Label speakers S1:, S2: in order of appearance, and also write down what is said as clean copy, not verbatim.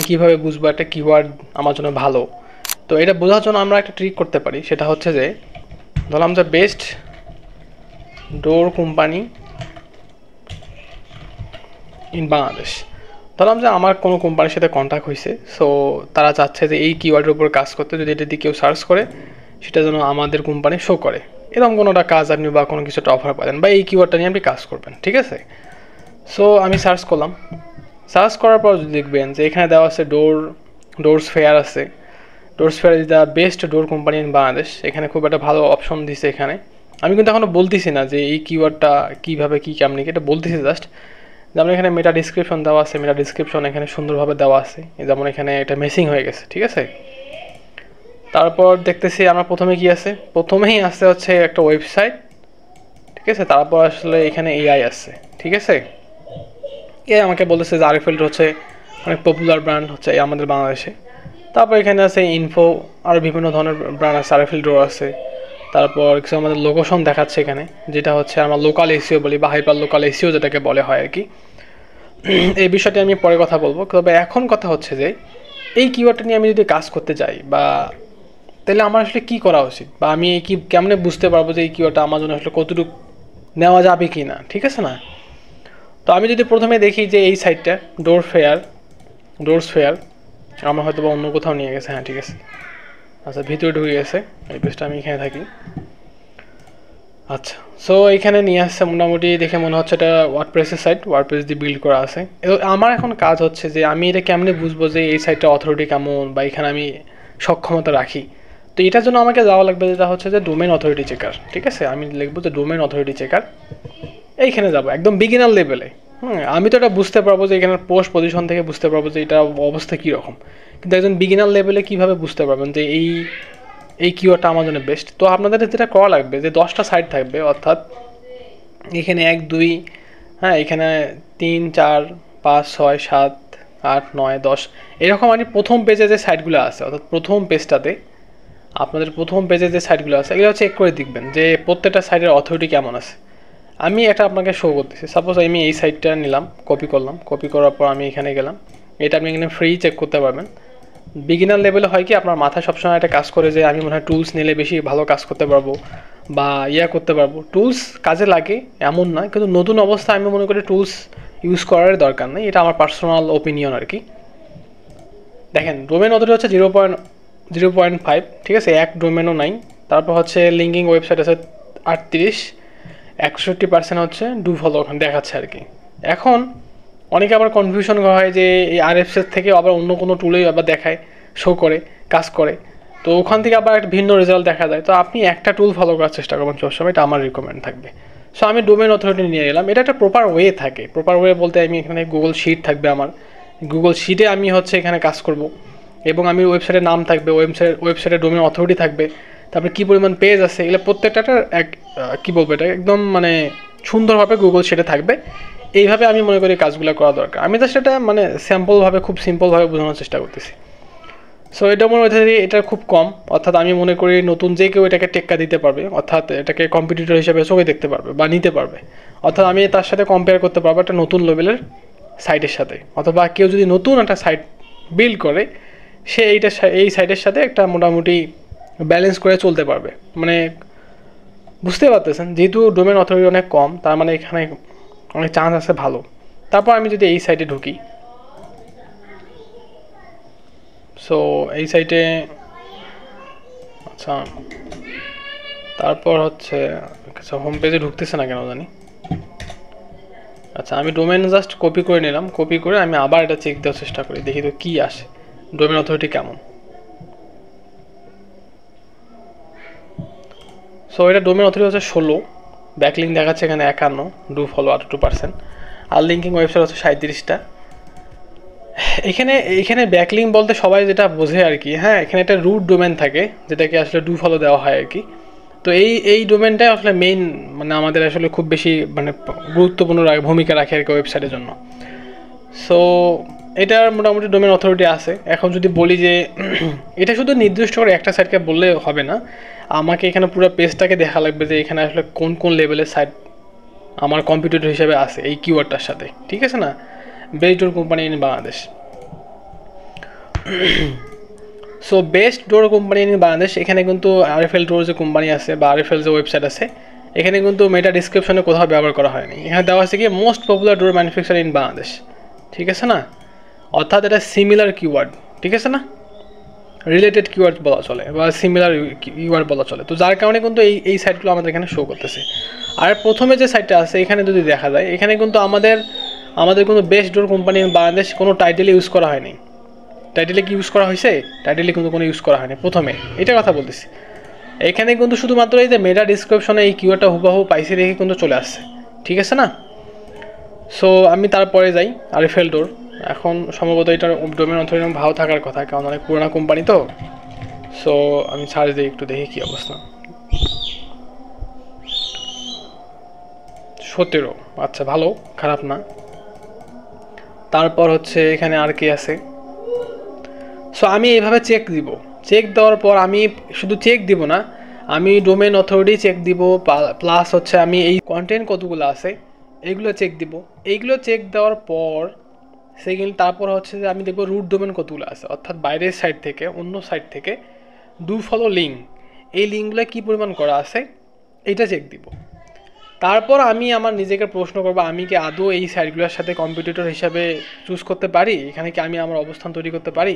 S1: কীভাবে বুঝবো একটা কিওয়ার্ড আমার জন্য ভালো? তো এটা বোঝার জন্য আমরা একটা ট্রিক করতে পারি, সেটা হচ্ছে যে ধরলাম যে best door company in Bangladesh. ধরলাম যে আমার কোনো কোম্পানির সাথে কন্ট্যাক্ট হয়েছে, সো তারা চাচ্ছে যে এই কিওয়ার্ডের উপর কাজ করতে, যদি এটা দিয়ে কেউ সার্চ করে সেটা যেন আমাদের কোম্পানি শো করে। এরকম কোনোটা কাজ আপনি বা কোনো কিছু একটা অফার পাবেন বা এই কিওয়ার্ডটা নিয়ে আপনি কাজ করবেন, ঠিক আছে? সো আমি সার্চ করলাম, সার্চ করার পর যদি দেখবেন যে এখানে দেওয়া আছে ডোরস ফেয়ার আছে, doors fair is the best door company in Bangladesh. এখানে খুব একটা ভালো অপশন দিছে এখানে। আমি কিন্তু এখনও বলতেছি না যে এই কিওয়ার্ডটা কীভাবে কী কেমনি, এটা বলতেছি জাস্ট। যেমন এখানে মেটা ডিসক্রিপশন দেওয়া আছে, মেটা ডিসক্রিপশন এখানে সুন্দরভাবে দেওয়া আছে, যেমন এখানে এটা মেসিং হয়ে গেছে, ঠিক আছে? তারপর দেখতেছি আমরা প্রথমে কি আছে, প্রথমেই আসছে হচ্ছে একটা ওয়েবসাইট, ঠিক আছে? তারপর আসলে এখানে এআই আছে, ঠিক আছে? এআই আমাকে বলতেছে যে আরএফএল হচ্ছে অনেক পপুলার ব্র্যান্ড হচ্ছে আমাদের বাংলাদেশে। তারপর এখানে আছে ইনফো, আরও বিভিন্ন ধরনের ব্র্যান্ড আছে, আরএফএল ডোর আছে। তারপর কিছু আমাদের লোকেশন দেখাচ্ছে এখানে, যেটা হচ্ছে আমরা লোকাল এসিও বলি বা হাইপার লোকাল এসিও যেটাকে বলে হয় আর কি। এই বিষয়টি আমি পরে কথা বলবো, তবে এখন কথা হচ্ছে যে এই কিওয়ার্ডটা নিয়ে আমি যদি কাজ করতে যাই বা তাহলে আমার আসলে কী করা উচিত, বা আমি এই কি কেমনে বুঝতে পারবো যে এই কিওয়ার্ডটা আমার জন্য আসলে কতটুকু নেওয়া যাবে কি না, ঠিক আছে না? তো আমি যদি প্রথমে দেখি যে এই সাইটটা ডোরস ফেয়ার আমার হয়তো বা অন্য কোথাও নিয়ে গেছে, হ্যাঁ ঠিক আছে, আচ্ছা ভিতরে ঢুকে গেছে, এই পেজটা আমি এখানে থাকি। আচ্ছা, সো এইখানে নিয়ে আসছে, মোটামুটি দেখে মনে হচ্ছে এটা ওয়ার্ডপ্রেসের সাইট, ওয়ার্ডপ্রেস দিয়ে বিল্ড করা আছে। আমার এখন কাজ হচ্ছে যে আমি এটা কেমনে বুঝবো যে এই সাইটটা অথরিটি কেমন বা এখানে আমি সক্ষমতা রাখি। তো এটার জন্য আমাকে যাওয়া লাগবে, যেটা হচ্ছে যে ডোমেন অথরিটি চেকার, ঠিক আছে? আমি লিখবো যে ডোমেন অথরিটি চেকার, এইখানে যাবো একদম বিগিনার লেভেলে। আমি তো এটা বুঝতে পারবো যে এখানে পোস্ট পজিশন থেকে বুঝতে পারবো যে এটা অবস্থা কীরকম, কিন্তু একজন বিগিনার লেভেলে কীভাবে বুঝতে পারবেন যে এই কিওয়ার্ডটা আমার জন্য বেস্ট? তো আপনাদের যেটা করা লাগবে যে 10টা সাইট থাকবে, অর্থাৎ এখানে 1 2, হ্যাঁ এখানে 3 4 5 6 7 8 9 10, এরকম আর প্রথম পেজে যে সাইটগুলো আছে, অর্থাৎ প্রথম পেজটাতে আপনাদের প্রথম পেজে যে সাইটগুলো আছে এগুলো চেক করে দেখবেন যে প্রত্যেকটা সাইটের অথরিটি কেমন আছে। আমি এটা আপনাকে শো করতেছি, সাপোজ আমি এই সাইটটা নিলাম, কপি করলাম, কপি করার পর আমি এখানে গেলাম, এটা আপনি এখানে ফ্রি চেক করতে পারবেন। বিগিনার লেভেলে হয় কি আপনার মাথায় সবসময় একটা কাজ করে যে আমি মনে হয় টুলস নিলে বেশি ভালো কাজ করতে পারবো বা করতে পারবো। টুলস কাজে লাগে এমন না, কিন্তু নতুন অবস্থায় আমি মনে করি টুলস ইউজ করার দরকার নেই, এটা আমার পার্সোনাল ওপিনিয়ন আর কি। দেখেন ডোমেন অথরিটি হচ্ছে 0.5, ঠিক আছে? এক ডোমেনও নাই। তারপর হচ্ছে লিঙ্কিং ওয়েবসাইট আছে 38, 61% হচ্ছে ডু ফলো ওখানে দেখাচ্ছে আর কি। এখন অনেকে আবার কনফিউশন হয় যে এই আরএফএস থেকে আবার অন্য কোনো টুলেই আবার দেখায়, শো করে, কাজ করে, তো ওখান থেকে আবার একটা ভিন্ন রেজাল্ট দেখা যায়। তো আপনি একটা টুল ফলো করার চেষ্টা করবেন সবসময়, এটা আমার রিকমেন্ড থাকবে। সো আমি ডোমেন অথরিটি নিয়ে গেলাম, এটা একটা প্রপার ওয়ে থাকে। প্রপার ওয়ে বলতে আমি এখানে গুগল শিট থাকবে, আমার গুগল শিটে আমি হচ্ছে এখানে কাজ করব, এবং আমি ওয়েবসাইটের নাম থাকবে, ওয়েবসাইটের ডোমেন অথরিটি থাকবে, তারপরে কী পরিমাণ পেজ আছে, এগুলো প্রত্যেকটা এক কী বলবো, এটা একদম মানে সুন্দরভাবে গুগল শিটে থাকবে। এইভাবে আমি মনে করি কাজগুলো করা দরকার। আমি তো সেটা মানে স্যাম্পলভাবে, খুব সিম্পলভাবে বোঝানোর চেষ্টা করতেছি। সো এটা মনে হচ্ছে এটা খুব কম, অর্থাৎ আমি মনে করি নতুন যে কেউ এটাকে টেক্কা দিতে পারবে, অর্থাৎ এটাকে কম্পিটিটর হিসেবে চোখে দেখতে পারবে বা নিতে পারবে, অর্থাৎ আমি তার সাথে কম্পেয়ার করতে পারবো একটা নতুন লেভেলের সাইটের সাথে। অথবা কেউ যদি নতুন একটা সাইট বিল্ড করে, সে এই সাইটের সাথে একটা মোটামুটি ব্যালেন্স করে চলতে পারবে। মানে বুঝতে পারতেছেন, যেহেতু ডোমেন অথরিটি অনেক কম, তার মানে এখানে অনেক চান্স আছে ভালো। তারপর আমি যদি এই সাইটে ঢুকি, সো এই সাইটে আচ্ছা, তারপর হচ্ছে আচ্ছা হোম পেজে ঢুকতেছে না কেন জানি। আচ্ছা আমি ডোমেন জাস্ট কপি করে নিলাম, কপি করে আমি আবার এটা চেক দেওয়ার চেষ্টা করি, দেখি তো কী আসে, ডোমেন অথরিটি কেমন। সো এটা ডোমেন অথরিটি হচ্ছে 16, ব্যাকলিং দেখাচ্ছে এখানে 51, ডু ফলো 2%, আর লিঙ্কিং ওয়েবসাইট হচ্ছে 37টা। এখানে ব্যাকলিং বলতে সবাই যেটা বোঝে আর কি, হ্যাঁ এখানে একটা রুট ডোমেন থাকে যেটাকে আসলে ডু ফলো দেওয়া হয় আর কি। তো এই ডোমেনটাই আসলে মেইন, মানে আমাদের আসলে খুব বেশি মানে গুরুত্বপূর্ণ ভূমিকা রাখে আর কি ওয়েবসাইটের জন্য। সো এটার মোটামুটি ডোমেন অথরিটি আছে। এখন যদি বলি যে এটা শুধু নির্দিষ্ট করে একটা সাইটকে বললে হবে না, আমাকে এখানে পুরো পেজটাকে দেখা লাগবে যে এখানে আসলে কোন কোন লেভেলের সাইট আমার কম্পিটিটর হিসেবে আছে এই কিওয়ার্ডটার সাথে, ঠিক আছে না? Best door company in Bangladesh. So best door company in Bangladesh, এখানে কিন্তু আরএফএল ডোর যে কোম্পানি আছে বা আরএফএল যে ওয়েবসাইট আছে, এখানে কিন্তু মেটা ডিসক্রিপশনে কোথাও ব্যবহার করা হয়নি। এখানে দেওয়া আছে কি most popular door manufacture in Bangladesh, ঠিক আছে না, অর্থাৎ এটা সিমিলার কিওয়ার্ড, ঠিক আছে না, রিলেটেড কিওয়ার্ড বলা চলে বা সিমিলার কিওয়ার্ড বলা চলে। তো যার কারণে কিন্তু এই সাইটগুলো আমাদের এখানে শো করতেছে। আর প্রথমে যে সাইটটা আছে এখানে যদি দেখা যায়, এখানে কিন্তু আমাদের কিন্তু best door company in Bangladesh কোনো টাইটেল ইউজ করা হয়নি। টাইটেলে কি ইউজ করা হয়েছে? টাইটেলে কিন্তু কোনো ইউজ করা হয়নি প্রথমে, এটা কথা বলতেছি। এখানে কিন্তু শুধুমাত্র এই যে মেটা ডিসক্রিপশনে এই কিওয়ার্ডটা হুবাহু পাইসি রেখে কিন্তু চলে আসছে, ঠিক আছে না। সো আমি তারপরে যাই আরএফএল ডোর। এখন সম্ভবত এটার ডোমেন অথরিটি ভালো থাকার কথা, কারণ অনেক পুরোনো কোম্পানি তো। সো আমি সার্চ দিই, একটু দেখি কী অবস্থা। 17, আচ্ছা ভালো, খারাপ না। তারপর হচ্ছে এখানে আর কি আছে। সো আমি এইভাবে চেক দিব, চেক দেওয়ার পর আমি শুধু চেক দিব না, আমি ডোমেন অথরিটি চেক দিব, প্লাস হচ্ছে আমি এই কন্টেন্ট কতগুলো আছে এইগুলো চেক দিব। এইগুলো চেক দেওয়ার পর সেকেন্ড তারপর হচ্ছে যে আমি দেখব রুট ডোমেন কতগুলো আছে, অর্থাৎ বাইরের সাইট থেকে, অন্য সাইট থেকে ডু ফলো লিঙ্ক, এই লিঙ্কগুলো কী পরিমাণ করা আছে এইটা চেক দিব। তারপর আমি আমার নিজেকে প্রশ্ন করবো, আমি কি আদৌ এই সাইটগুলোর সাথে কম্পিটিটর হিসাবে চুজ করতে পারি, এখানে কি আমি আমার অবস্থান তৈরি করতে পারি।